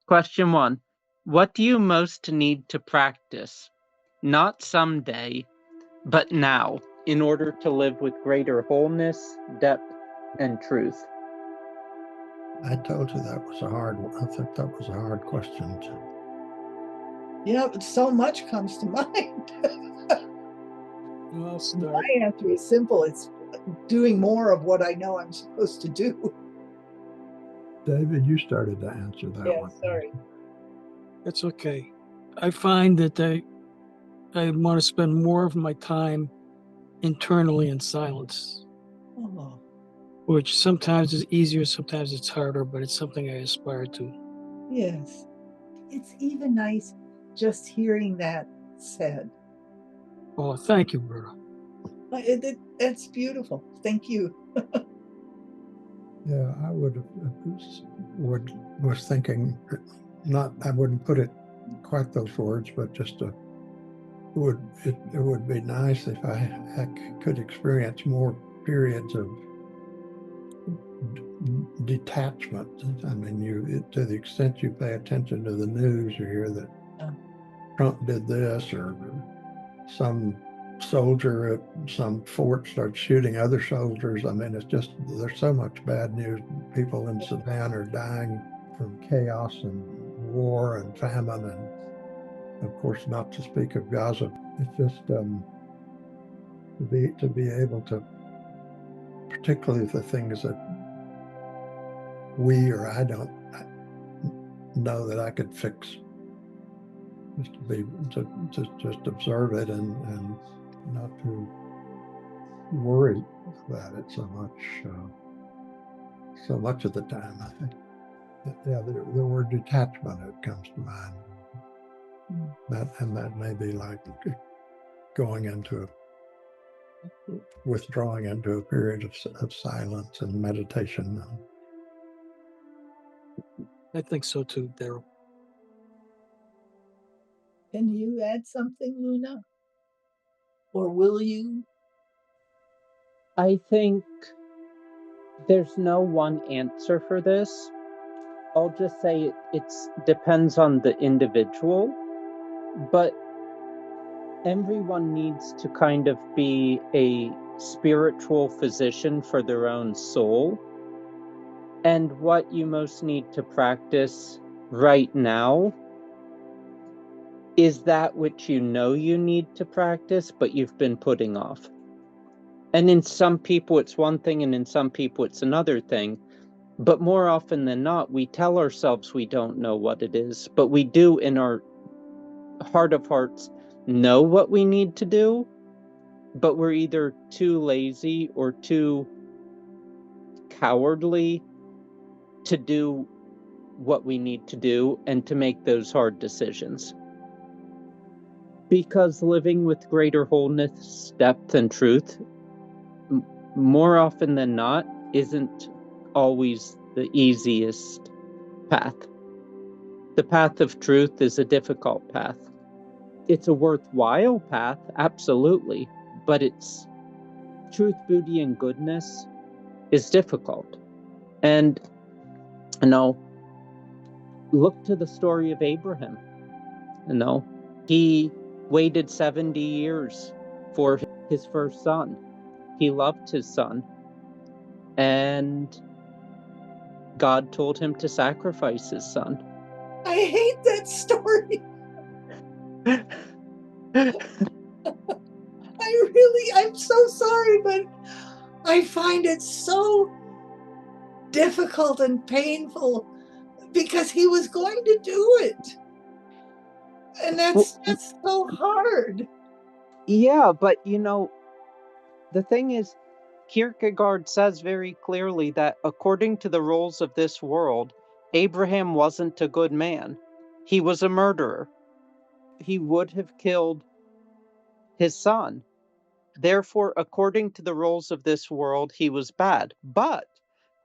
Question 1. What do you most need to practice? Not someday, but now, in order to live with greater wholeness, depth, and truth. I told you that was a hard one. I think that was a hard question. Yeah, but so much comes to mind. I'll start. My answer is simple. It's doing more of what I know I'm supposed to do. David, you started to answer that one. Sorry. It's okay. I find that I want to spend more of my time internally in silence, Oh, which sometimes is easier, sometimes it's harder, but it's something I aspire to. yes. It's even nice just hearing that said. Oh, thank you, Berta. That's beautiful. Thank you. Yeah, I was thinking, I wouldn't put it quite those words, but just it would be nice if I could experience more periods of detachment. I mean, to the extent you pay attention to the news, you hear that Trump did this, or some soldier at some fort starts shooting other soldiers. I mean, it's just, there's so much bad news. People in Sudan are dying from chaos and war and famine, and of course, not to speak of Gaza. It's just to be able to, particularly the things that we or I don't know that I could fix, just to just observe it and not to worry about it so much of the time. I think, yeah, the word detachment, it comes to mind. That may be like withdrawing into a period of silence and meditation. I think so too, Daryl. Can you add something, Luna? Or will you? I think there's no one answer for this. I'll just say it depends on the individual, but everyone needs to kind of be a spiritual physician for their own soul. And what you most need to practice right now is that which you know you need to practice, but you've been putting off. And in some people it's one thing, and in some people it's another thing. But more often than not, we tell ourselves we don't know what it is, but we do in our heart of hearts know what we need to do, but we're either too lazy or too cowardly to do what we need to do and to make those hard decisions. Because living with greater wholeness, depth, and truth, more often than not, isn't always the easiest path. The path of truth is a difficult path. It's a worthwhile path, absolutely, but it's truth, beauty, and goodness is difficult. And, look to the story of Abraham. He waited 70 years for his first son. He loved his son. And God told him to sacrifice his son. I hate that story. I'm so sorry, but I find it so difficult and painful because he was going to do it. And that's so hard. Yeah, but the thing is, Kierkegaard says very clearly that according to the rules of this world, Abraham wasn't a good man. He was a murderer. He would have killed his son. Therefore, according to the rules of this world, he was bad. But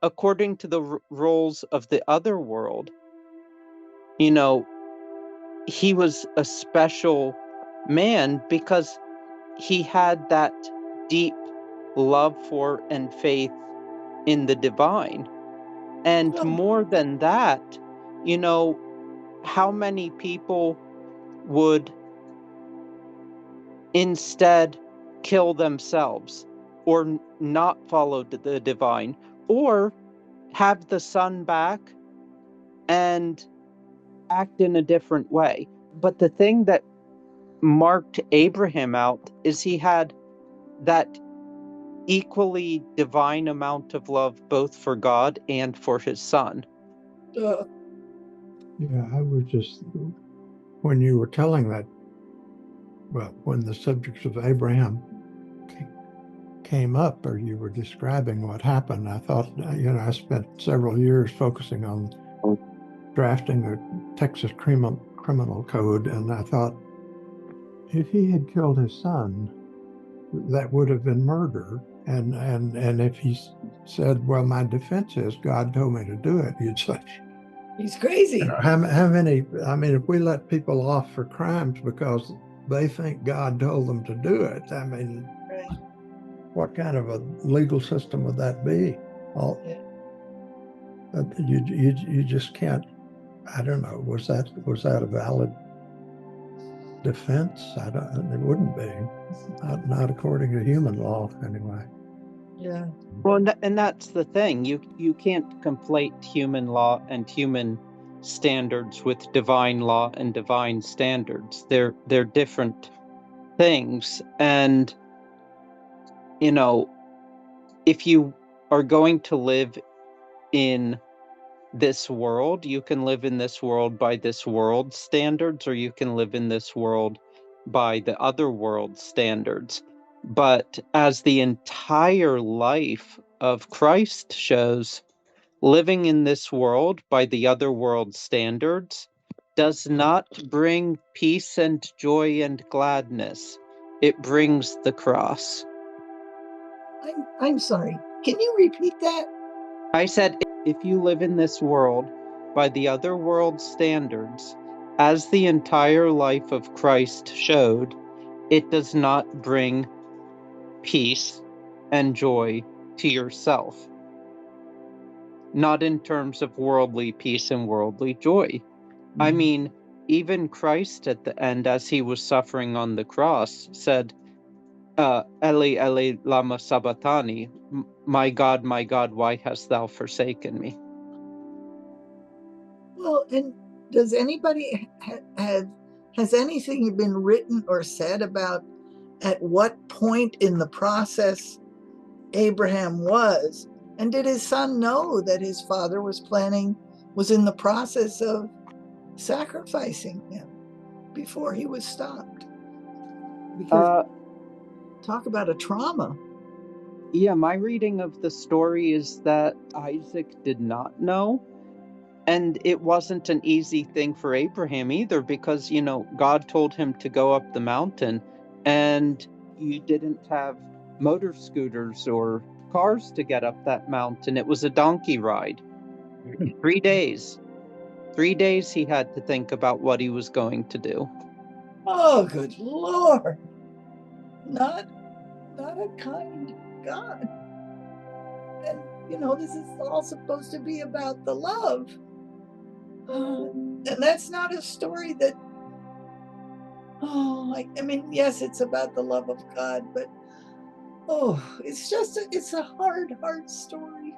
according to the rules of the other world, he was a special man because he had that deep love for and faith in the divine. And more than that, how many people would instead kill themselves or not follow the divine or have the son back and act in a different way? But the thing that marked Abraham out is he had that equally divine amount of love both for God and for his son. Uh, Yeah, I was just, when you were telling that, well, when the subjects of Abraham came up, or you were describing what happened, I thought, I spent several years focusing on drafting the Texas criminal code, and I thought, if he had killed his son, that would have been murder. And if he said, well, my defense is God told me to do it, you'd say, he's crazy. how many, I mean, if we let people off for crimes because they think God told them to do it, I mean, Right. what kind of a legal system would that be? You just can't. I don't know. Was that a valid defense? It wouldn't be. Not according to human law, anyway. Yeah. Well, and that's the thing. You can't conflate human law and human standards with divine law and divine standards. They're different things. And if you are going to live in this world, you can live in this world by this world's standards, or you can live in this world by the other world's standards. But as the entire life of Christ shows, living in this world by the other world's standards does not bring peace and joy and gladness. It brings the cross. I'm sorry. Can you repeat that? I said, if you live in this world by the other world's standards, as the entire life of Christ showed, it does not bring peace and joy to yourself. Not in terms of worldly peace and worldly joy. I mean, even Christ at the end, as he was suffering on the cross, said, Eli, Eli, lama sabachthani, my God, why hast thou forsaken me? Well, and does anybody has anything been written or said about at what point in the process Abraham was? And did his son know that his father was in the process of sacrificing him before he was stopped? Because talk about a trauma. Yeah, my reading of the story is that Isaac did not know. And it wasn't an easy thing for Abraham either, because, God told him to go up the mountain, and you didn't have motor scooters or cars to get up that mountain. It was a donkey ride. 3 days. 3 days he had to think about what he was going to do. Oh, good Lord. Not a kind God. And, this is all supposed to be about the love. And that's not a story that, yes, it's about the love of God, but, it's a hard story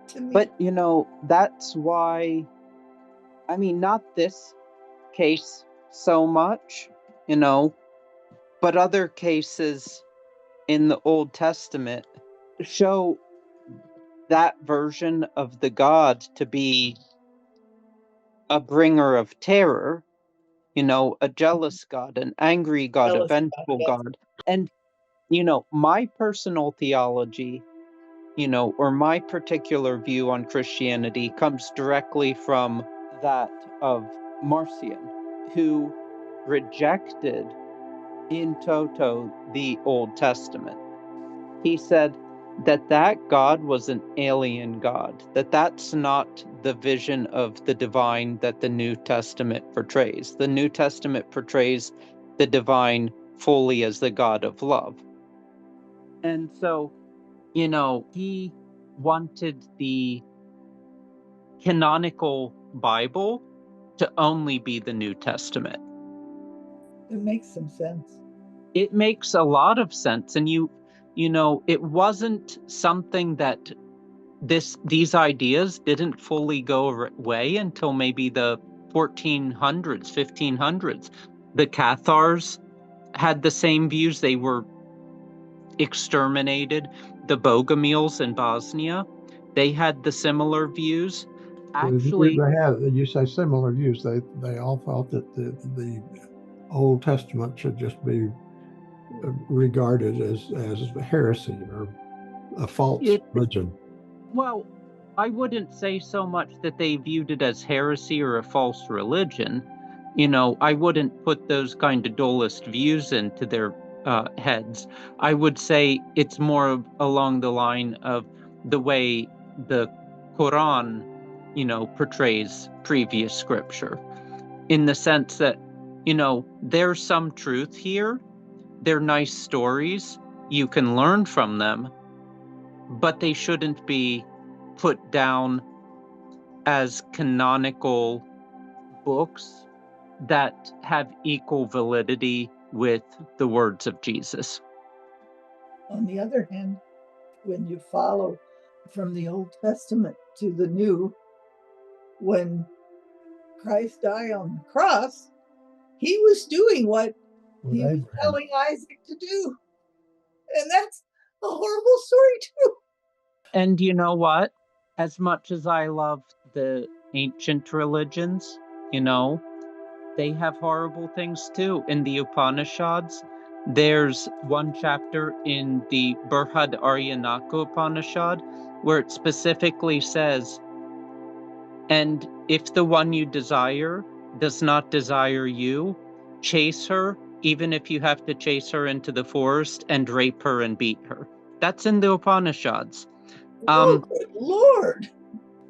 to me. But, that's why, not this case so much, but other cases in the Old Testament show that version of the God to be a bringer of terror, a jealous God, an angry God, a vengeful God. And, my personal theology, or my particular view on Christianity comes directly from that of Marcion, who rejected in toto the Old Testament. He said that God was an alien God, that's not the vision of the divine that the New Testament portrays. The New Testament portrays the divine fully as the God of love. And so, he wanted the canonical Bible to only be the New Testament. It makes some sense. It makes a lot of sense. And you know, it wasn't something that these ideas didn't fully go away until maybe the 1400s, 1500s. The Cathars had the same views. They were exterminated. The Bogomils in Bosnia, they had the similar views. Actually, they have. You say similar views. They all thought that the Old Testament should just be regarded as heresy or a false religion. Well, I wouldn't say so much that they viewed it as heresy or a false religion. You know, I wouldn't put those kind of dualist views into their heads. I would say it's more along the line of the way the Quran, you know, portrays previous scripture, in the sense that, you know, there's some truth here. They're nice stories. You can learn from them, but they shouldn't be put down as canonical books that have equal validity with the words of Jesus. On the other hand, when you follow from the Old Testament to the New, when Christ died on the cross, he was doing what he was telling Isaac to do. And that's a horrible story too. And you know what? As much as I love the ancient religions, you know, they have horrible things too. In the Upanishads, there's one chapter in the Burhad Aryanaka Upanishad where it specifically says, "And if the one you desire does not desire you, chase her, even if you have to chase her into the forest and rape her and beat her." That's in the Upanishads. Oh, good Lord.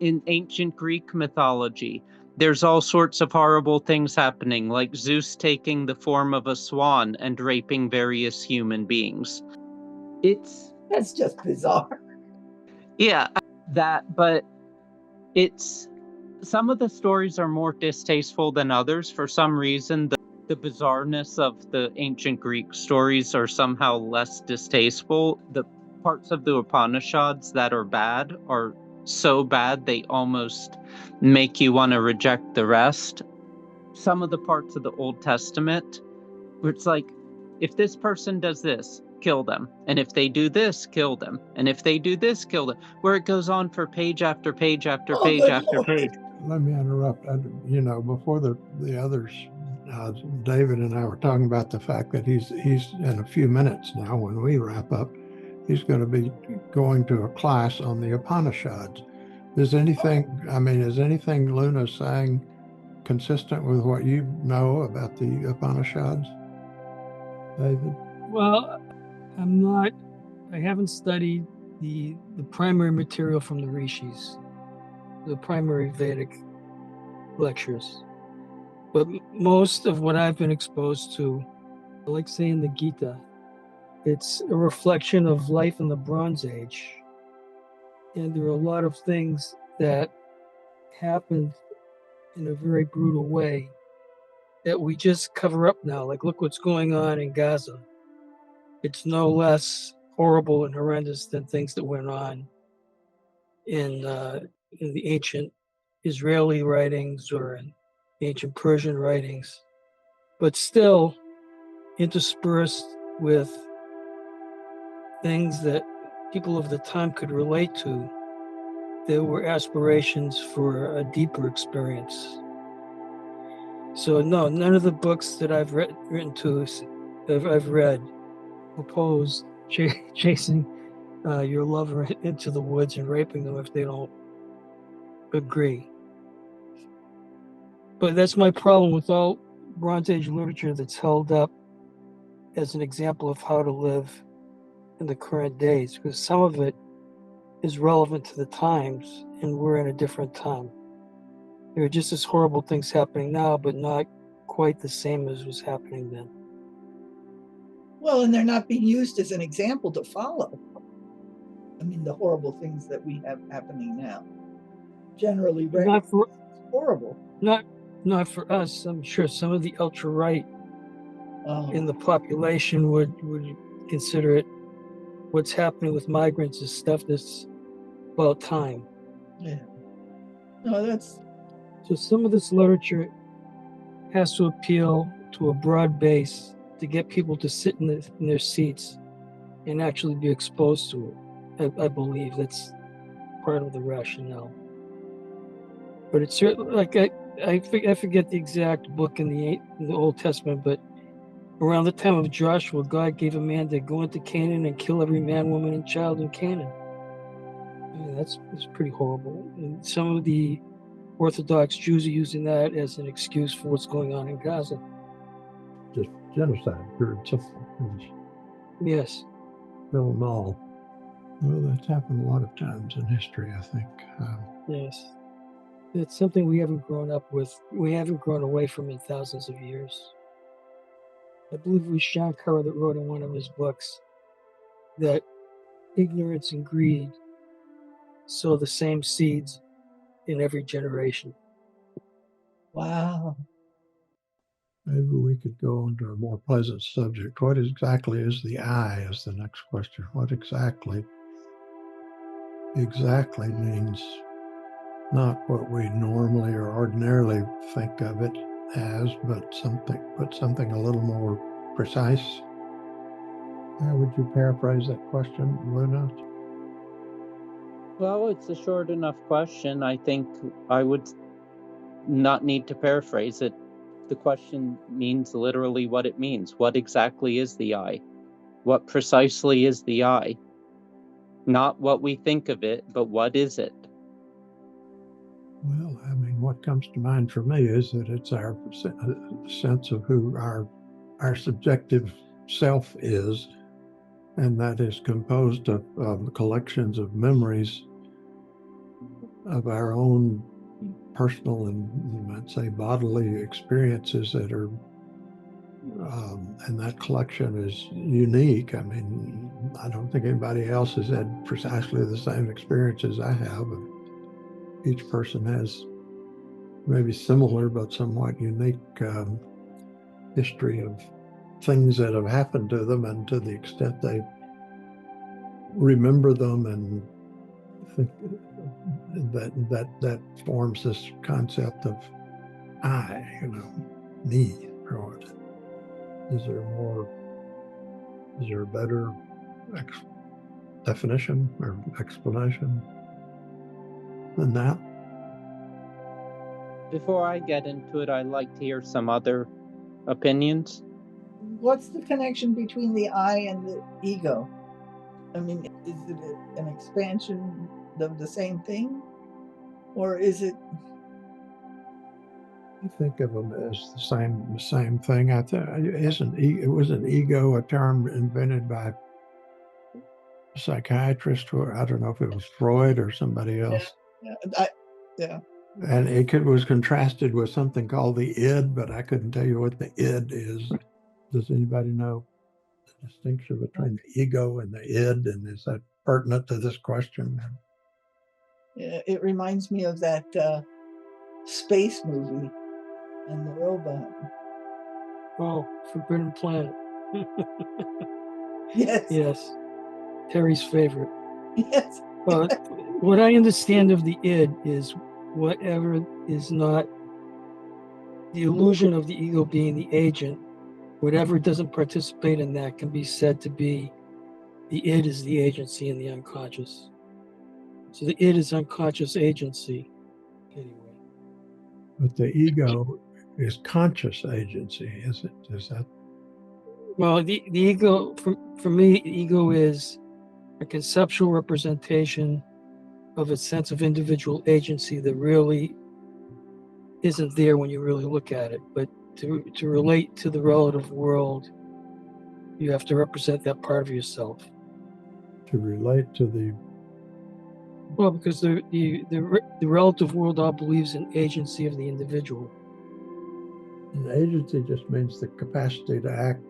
In ancient Greek mythology, there's all sorts of horrible things happening, like Zeus taking the form of a swan and raping various human beings. That's just bizarre. Yeah, but it's, some of the stories are more distasteful than others. For some reason, the bizarreness of the ancient Greek stories are somehow less distasteful. The parts of the Upanishads that are bad are so bad they almost make you want to reject the rest. Some of the parts of the Old Testament, where it's like, if this person does this, kill them. And if they do this, kill them. And if they do this, kill them. Where it goes on for page after page after page after page. Let me interrupt. You know, before the others, David and I were talking about the fact that he's in a few minutes now, when we wrap up, he's going to be going to a class on the Upanishads. Is anything Luna's saying consistent with what you know about the Upanishads, David? Well, I haven't studied the primary material from the rishis, the primary Vedic lectures. But most of what I've been exposed to, like saying the Gita, it's a reflection of life in the Bronze Age. And there are a lot of things that happened in a very brutal way that we just cover up now. Like, look what's going on in Gaza. It's no less horrible and horrendous than things that went on in the ancient Israeli writings or in ancient Persian writings, but still interspersed with things that people of the time could relate to. There were aspirations for a deeper experience. So no, none of the books that I've read propose chasing your lover into the woods and raping them if they don't agree. But that's my problem with all Bronze Age literature that's held up as an example of how to live in the current days, because some of it is relevant to the times, and we're in a different time. There are just as horrible things happening now, but not quite the same as was happening then. Well, and they're not being used as an example to follow. I mean, the horrible things that we have happening now. Generally, horrible. not for us. I'm sure some of the ultra right Oh, in the population would consider it, what's happening with migrants is stuff that's about time. yeah. No, that's So some of this literature has to appeal to a broad base to get people to sit in their seats and actually be exposed to it. I believe that's part of the rationale. But it's certainly like I forget the exact book in the Old Testament, but around the time of Joshua, God gave a man to go into Canaan and kill every man, woman, and child in Canaan. I mean, that's pretty horrible. And some of the Orthodox Jews are using that as an excuse for what's going on in Gaza. Just genocide, pure and simple. Yes. Kill them all. Well, that's happened a lot of times in history, I think. Yes. It's something we haven't grown up with. We haven't grown away from in thousands of years. I believe it was Shankara that wrote in one of his books that ignorance and greed sow the same seeds in every generation. wow. Maybe we could go on to a more pleasant subject. What exactly is the I is the next question. What exactly means not what we normally or ordinarily think of it as, but something a little more precise. How would you paraphrase that question, Luna? Well, it's a short enough question. I think I would not need to paraphrase it. The question means literally what it means. What exactly is the I? What precisely is the I? Not what we think of it, but what is it? Well, I mean, what comes to mind for me is that it's our sense of who our subjective self is, and that is composed of collections of memories of our own personal and, you might say, bodily experiences that are, and that collection is unique. I mean, I don't think anybody else has had precisely the same experiences I have. Each person has maybe similar but somewhat unique history of things that have happened to them, and to the extent they remember them and think that forms this concept of I, me, or what. Is there a better definition or explanation than that? Before I get into it, I'd like to hear some other opinions. What's the connection between the I and the ego? I mean, is it an expansion of the same thing? Or is it? I think of them as the same thing. I think wasn't ego a term invented by a psychiatrist, or I don't know if it was Freud or somebody else. Yeah. And it was contrasted with something called the id, but I couldn't tell you what the id is. Does anybody know the distinction between the ego and the id, and is that pertinent to this question? Yeah, it reminds me of that space movie and the robot. Oh, Forbidden Planet. Yes. Yes. Terry's favorite. Yes. Well, what I understand of the id is whatever is not the illusion of the ego being the agent, whatever doesn't participate in that can be said to be the id is the agency in the unconscious. So the id is unconscious agency. Anyway. But the ego is conscious agency, is it? Is that? Well, the ego, for me, the ego is a conceptual representation of a sense of individual agency that really isn't there when you really look at it. But to relate to the relative world, you have to represent that part of yourself. To relate to the... Well, because the relative world all believes in agency of the individual. And agency just means the capacity to act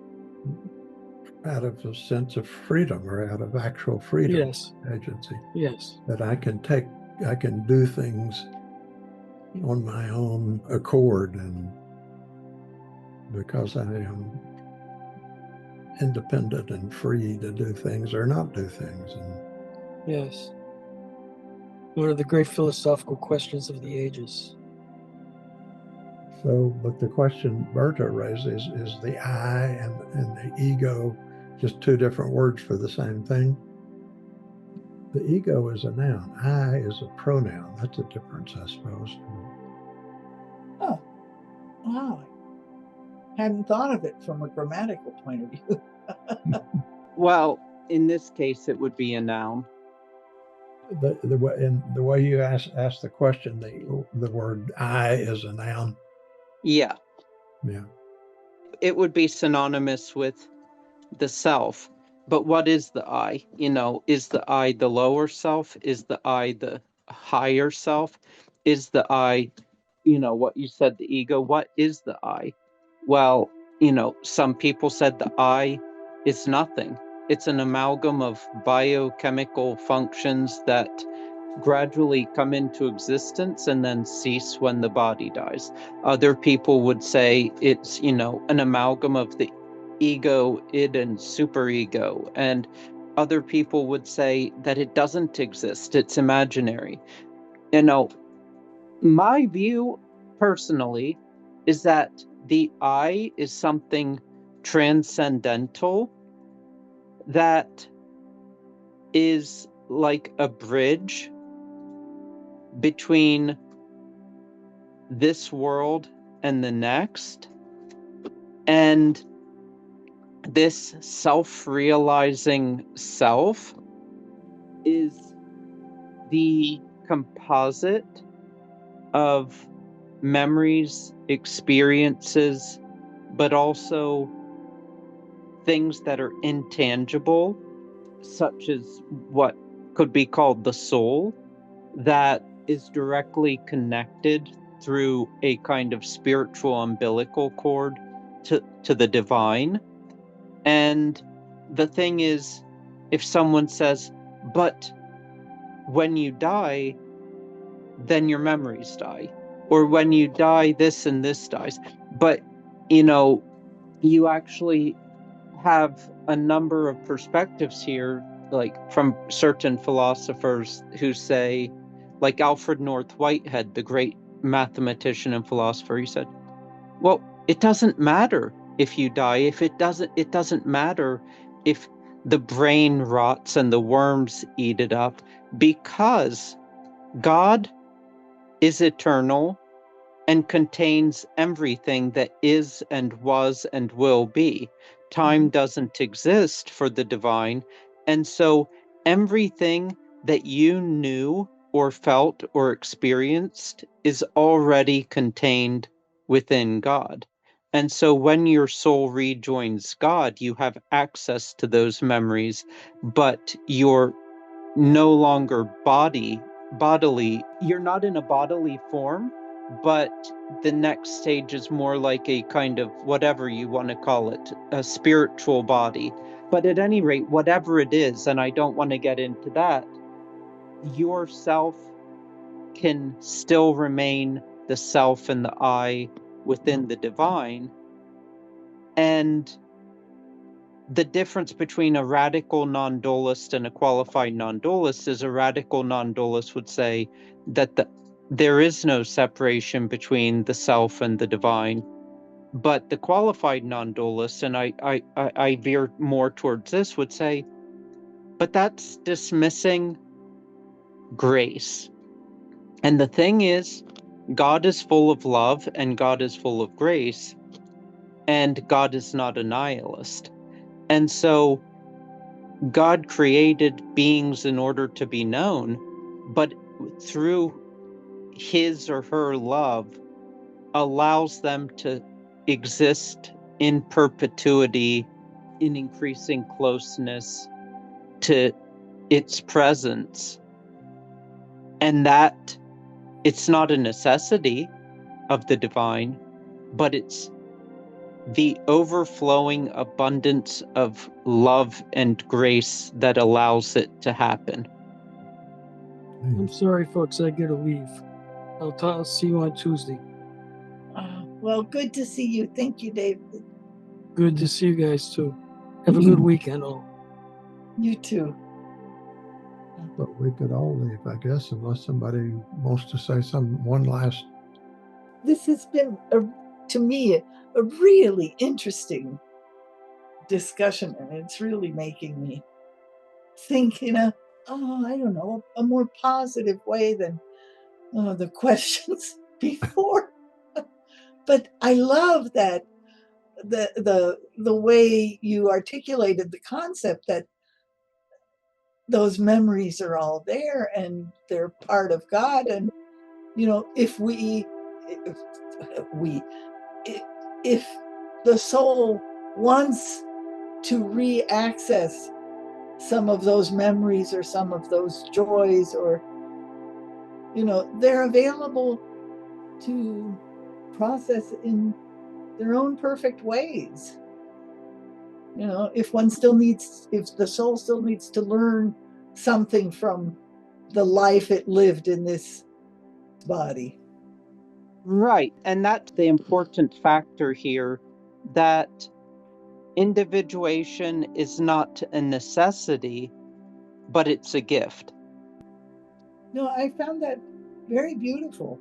out of a sense of freedom, or out of actual freedom. Yes. Agency. Yes. That I can do things on my own accord, and because I am independent and free to do things or not do things. And Yes. One of the great philosophical questions of the ages. so, but the question Berta raises is the I and the ego just two different words for the same thing? The ego is a noun. I is a pronoun. That's a difference, I suppose. Oh, wow. Hadn't thought of it from a grammatical point of view. Well, in this case, it would be a noun. The way you ask the question, the word I is a noun. Yeah. Yeah. It would be synonymous with the self. But what is the I? Is the I the lower self? Is the I the higher self? Is the I, what you said, the ego? What is the I? Well, some people said the I is nothing. It's an amalgam of biochemical functions that gradually come into existence and then cease when the body dies. Other people would say it's, an amalgam of the ego, id, and superego. And other people would say that it doesn't exist, it's imaginary. My view personally is that the I is something transcendental that is like a bridge between this world and the next. And this self-realizing self is the composite of memories, experiences, but also things that are intangible, such as what could be called the soul, that is directly connected through a kind of spiritual umbilical cord to the divine. And the thing is, if someone says, but when you die, then your memories die, or when you die, this and this dies. But, you actually have a number of perspectives here, like from certain philosophers who say, like Alfred North Whitehead, the great mathematician and philosopher, he said, well, it doesn't matter if you die. It doesn't matter if the brain rots and the worms eat it up, because God is eternal and contains everything that is and was and will be. Time doesn't exist for the divine. And so everything that you knew or felt or experienced is already contained within God. And so when your soul rejoins God, you have access to those memories, but you're no longer bodily. You're not in a bodily form, but the next stage is more like a kind of, whatever you want to call it, a spiritual body. But at any rate, whatever it is, and I don't want to get into that, yourself can still remain the self and the I within the divine. And the difference between a radical non-dualist and a qualified non-dualist is a radical non-dualist would say that there is no separation between the self and the divine. But the qualified non-dualist, and I veer more towards this, would say, but that's dismissing grace. And the thing is, God is full of love and God is full of grace, and God is not a nihilist. And so God created beings in order to be known, but through his or her love allows them to exist in perpetuity, in increasing closeness to its presence. And that it's not a necessity of the divine, but it's the overflowing abundance of love and grace that allows it to happen. I'm sorry, folks, I gotta leave. I'll see you on Tuesday. Well, good to see you. Thank you, David. Good to see you guys too. Have a good weekend, all. You too. But we could all leave, I guess, unless somebody wants to say one last. This has been, to me, a really interesting discussion, and it's really making me think in a more positive way than the questions before. But I love that the way you articulated the concept that those memories are all there and they're part of God. And if the soul wants to re-access some of those memories or some of those joys, or they're available to process in their own perfect ways. If the soul still needs to learn something from the life it lived in this body. Right. And that's the important factor here, that individuation is not a necessity, but it's a gift. No, I found that very beautiful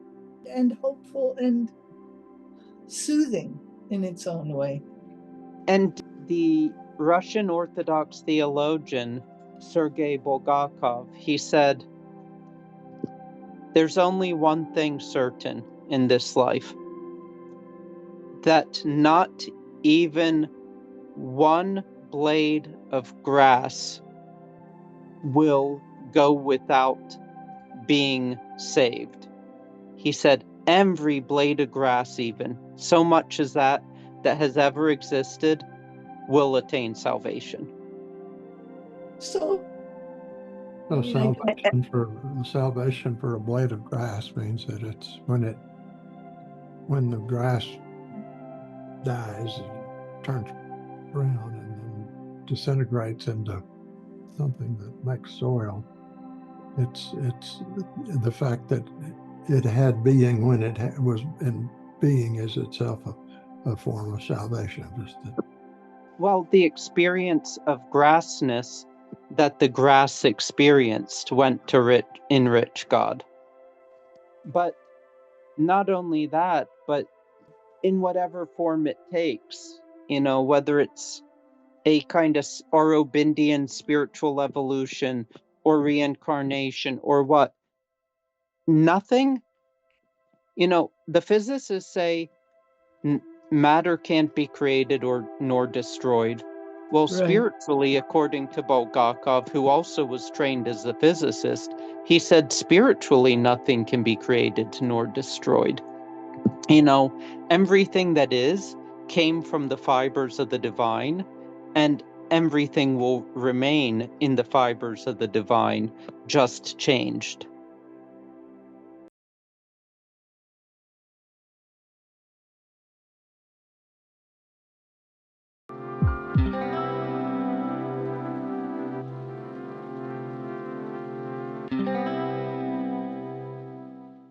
and hopeful and soothing in its own way. And the Russian Orthodox theologian Sergei Bulgakov, he said, "There's only one thing certain in this life, that not even one blade of grass will go without being saved." He said, every blade of grass, even so much as that has ever existed, will attain salvation. So salvation for a blade of grass means that it's when the grass dies, it turns brown and then disintegrates into something that makes soil. It's the fact that it had being when it was in being is itself a form of salvation. Well, the experience of grassness that the grass experienced went to enrich God. But not only that, but in whatever form it takes, whether it's a kind of Aurobindian spiritual evolution or reincarnation or what, nothing, the physicists say matter can't be created nor destroyed. Well, Right. Spiritually, according to Bulgakov, who also was trained as a physicist, he said spiritually nothing can be created nor destroyed. Everything that is came from the fibers of the divine, and everything will remain in the fibers of the divine, just changed.